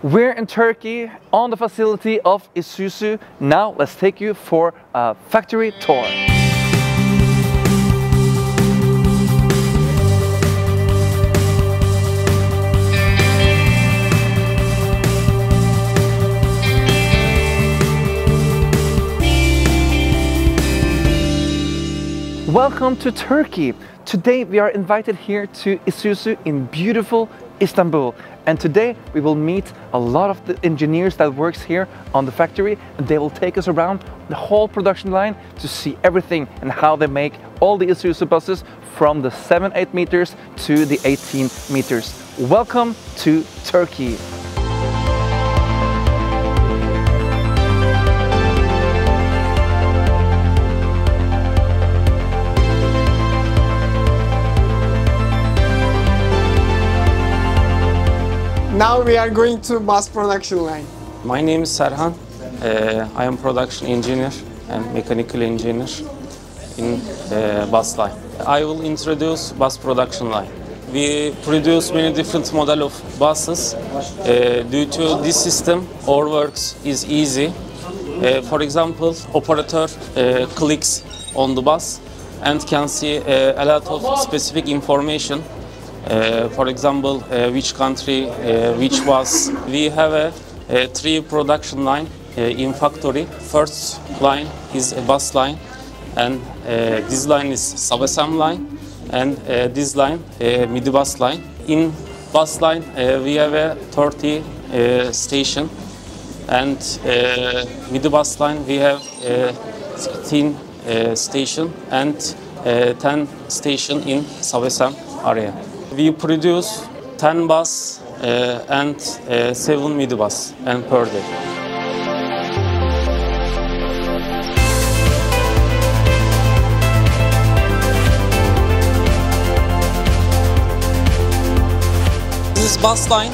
We're in Turkey on the facility of Isuzu. Now let's take you for a factory tour. Welcome to Turkey. Today we are invited here to Isuzu in beautiful Istanbul, and today we will meet a lot of the engineers that works here on the factory, and they will take us around the whole production line to see everything and how they make all the Isuzu buses from the 7-8 meters to the 18 meters. Welcome to Turkey. Now we are going to bus production line. My name is Serhan. I am production engineer and mechanical engineer in bus line. I will introduce bus production line. We produce many different model of buses. Due to this system, our works is easy. For example, operator clicks on the bus and can see a lot of specific information. For example, which country, which bus. We have a 3 production line in factory. First line is a bus line, and this line is sub-assembly line, and this line midi-bus line. In bus line we have a 30 station, and midi-bus line we have 16 station and 10 station in sub-assembly area. We produce 10 bus and 7 midi-bus and per day. This bus line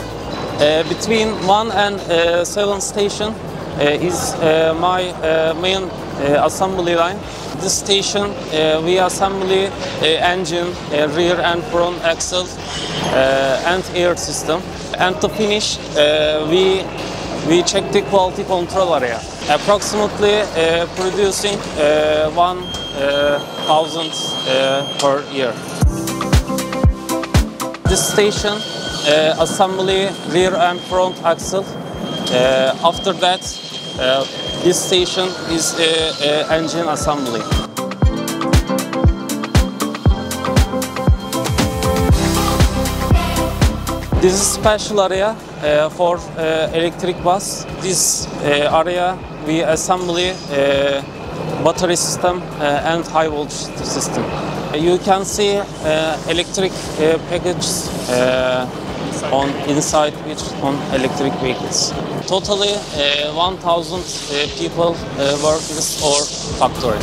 between 1 and 7 station is my main assembly line. This station we assembly engine, rear and front axle and air system. And to finish we check the quality control area. Approximately producing 1,000 per year. This station assembly rear and front axle. After that this station is engine assembly. This is special area for electric bus. This area we assembly battery system and high voltage system. You can see electric packages on inside which on electric vehicles. Totally 1,000 people work in our factory.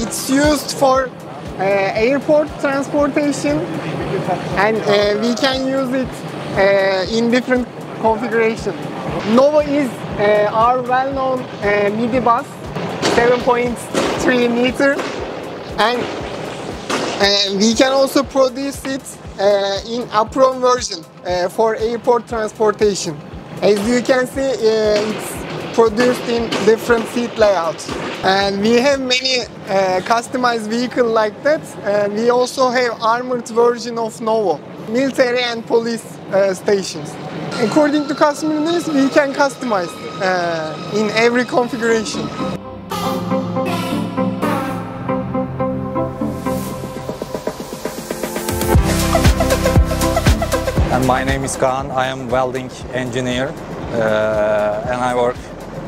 It's used for airport transportation, and we can use it in different configurations. Nova is our well-known midi-bus, 7.3 meter, and we can also produce it in apron version for airport transportation. As you can see, it's produced in different seat layouts, and we have many customized vehicles like that. And we also have armored version of Nova, military and police stations. According to customer needs, we can customize in every configuration. And my name is Kaan. I am welding engineer and I work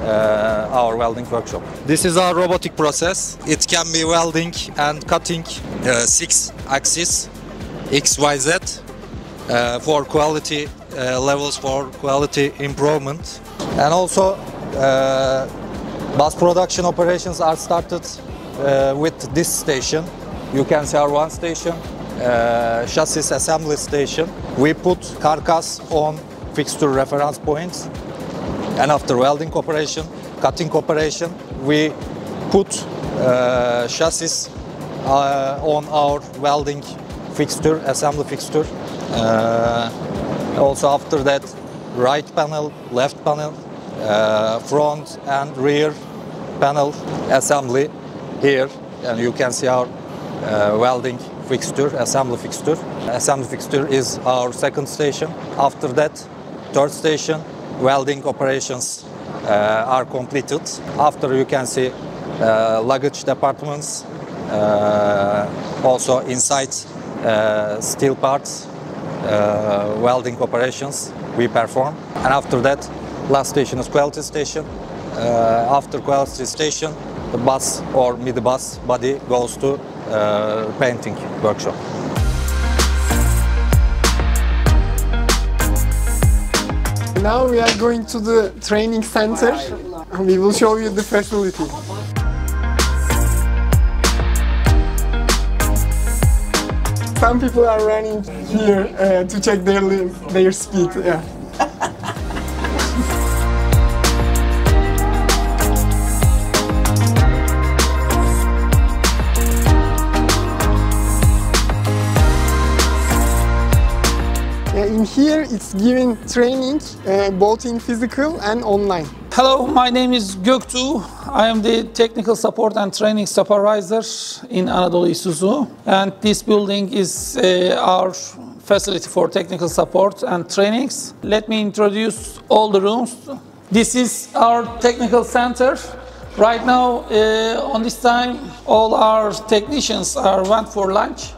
our welding workshop. This is our robotic process. It can be welding and cutting 6 axes XYZ for quality levels, for quality improvement. And also bus production operations are started with this station. You can see our one station, chassis assembly station. We put carcass on fixture reference points, and after welding operation, cutting operation, we put chassis on our welding fixture, assembly fixture. Also after that, right panel, left panel, front and rear panel assembly here, and you can see our welding fixture, assembly fixture. Assembly fixture is our second station. After that, third station, welding operations are completed. After you can see luggage departments, also inside steel parts, welding operations we perform. And after that, last station is quality station. After quality station, the bus or midi-bus body goes to painting workshop. Now we are going to the training center. We will show you the facility. Some people are running here to check their speed. Yeah. In here, it's giving training both in physical and online. Hello, my name is Göktuğ. I am the technical support and training supervisor in Anadolu Isuzu, and this building is our facility for technical support and trainings. Let me introduce all the rooms. This is our technical center. Right now, on this time, all our technicians went for lunch.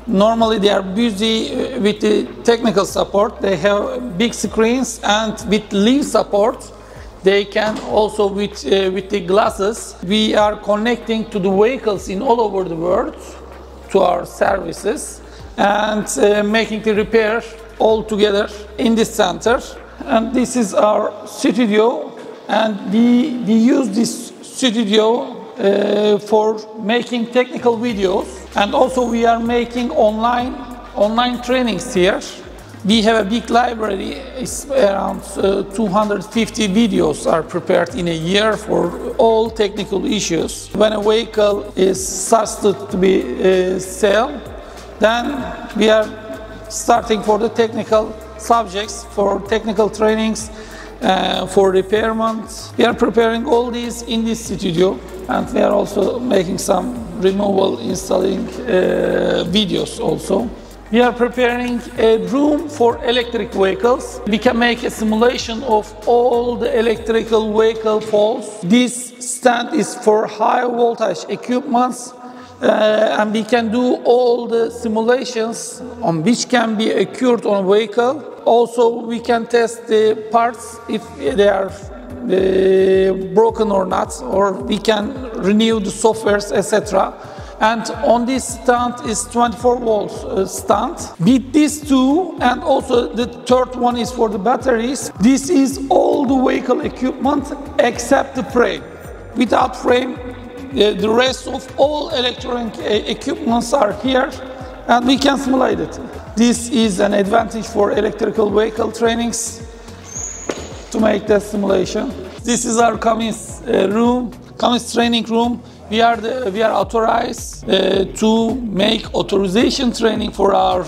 Normally they are busy with the technical support. They have big screens, and with live support they can also with the glasses. We are connecting to the vehicles in all over the world to our services and making the repair all together in this center. And this is our studio, and we use this studio for making technical videos, and also we are making online trainings here. We have a big library. It's around 250 videos are prepared in a year for all technical issues. When a vehicle is started to be sold, then we are starting for the technical subjects, for technical trainings, for repairment. We are preparing all these in this studio, and we are also making some removal installing videos also. We are preparing a room for electric vehicles. We can make a simulation of all the electrical vehicle faults. This stand is for high voltage equipments, and we can do all the simulations on which can be occurred on a vehicle. Also, we can test the parts if they are broken or not, or we can renew the softwares, etc. And on this stand is 24 volts stand. With these two, and also the third one is for the batteries. This is all the vehicle equipment except the frame. Without frame, the rest of all electronic equipments are here, and we can simulate it. This is an advantage for electrical vehicle trainings to make that simulation. This is our Cummins room, Cummins training room. We are authorized to make authorization training for our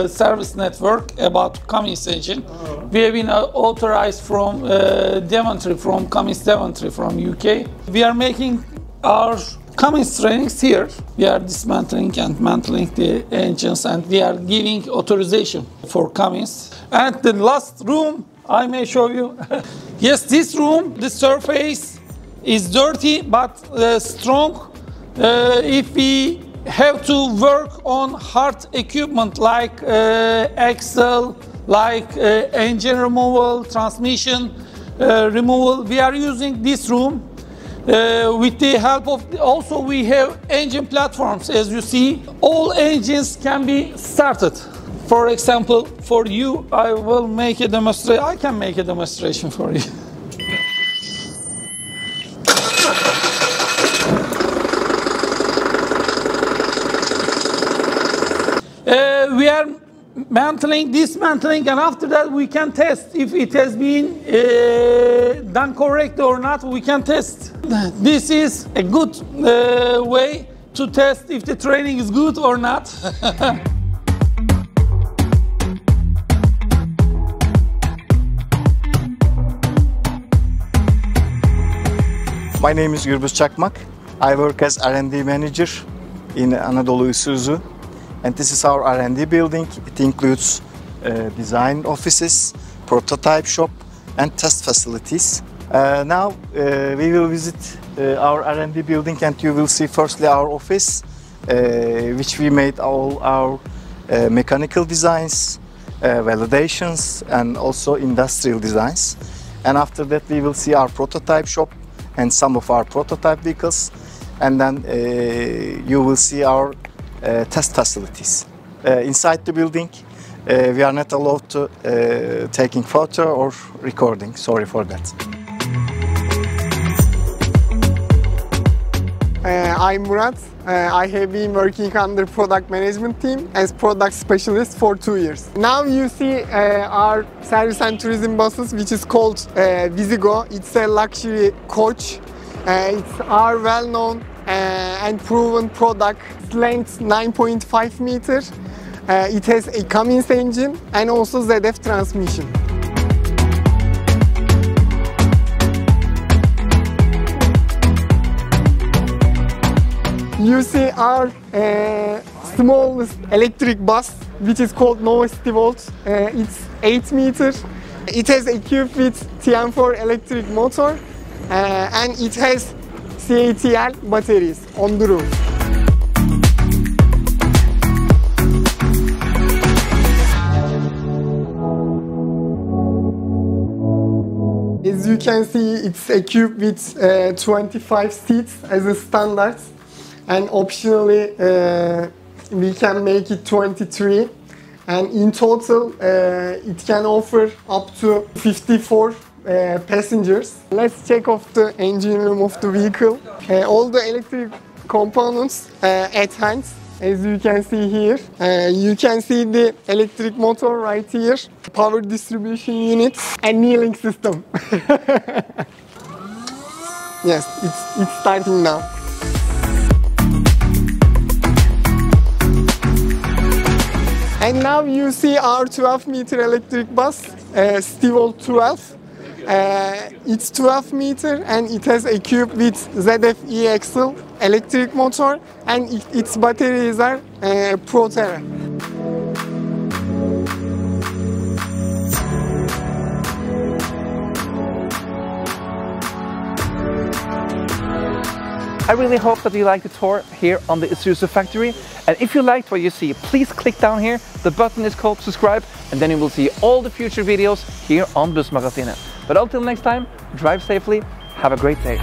service network about Cummins engine. We have been authorized from Daventry, from Cummins Daventry from UK. We are making our Cummins trainings here. We are dismantling and mantling the engines, and we are giving authorization for Cummins. And the last room I may show you. Yes, this room, the surface is dirty but strong. If we have to work on hard equipment like axle, like engine removal, transmission removal, we are using this room. With the help of, also we have engine platforms. As you see, all engines can be started. For example, for you, I will make a demonstration. I can make a demonstration for you. We are mantling, dismantling, and after that we can test if it has been done correctly or not. We can test. This is a good way to test if the training is good or not. My name is Gürbüz Çakmak. I work as R&D manager in Anadolu Isuzu, and this is our R&D building. It includes design offices, prototype shop, and test facilities. Now we will visit our R&D building, and you will see firstly our office, which we made all our mechanical designs, validations, and also industrial designs. And after that we will see our prototype shop and some of our prototype vehicles, and then you will see our test facilities. Inside the building, we are not allowed to taking photo or recording. Sorry for that. I'm Murat. I have been working under product management team as product specialist for 2 years. Now you see our service and tourism buses, which is called Visigo. It's a luxury coach. It's our well-known and proven product. Its length 9.5 meters. It has a Cummins engine and also ZF transmission. You see our smallest electric bus, which is called Nova City Volt. It's 8 meters. It has equipped with TM4 electric motor and it has CATL batteries on the roof. As you can see, it's equipped with 25 seats as a standard. And optionally, we can make it 23. And in total, it can offer up to 54 passengers. Let's check off the engine room of the vehicle. All the electric components at hand, as you can see here. You can see the electric motor right here, power distribution unit, and kneeling system. Yes, it's starting now. And now you see our 12-meter electric bus, Stivolt 12. It's 12 meter and it has equipped with ZF e-axle electric motor, and its batteries are Proterra. I really hope that you liked the tour here on the Isuzu factory. And if you liked what you see, please click down here. The button is called subscribe, and then you will see all the future videos here on Bussmagasinet. But until next time, drive safely, have a great day.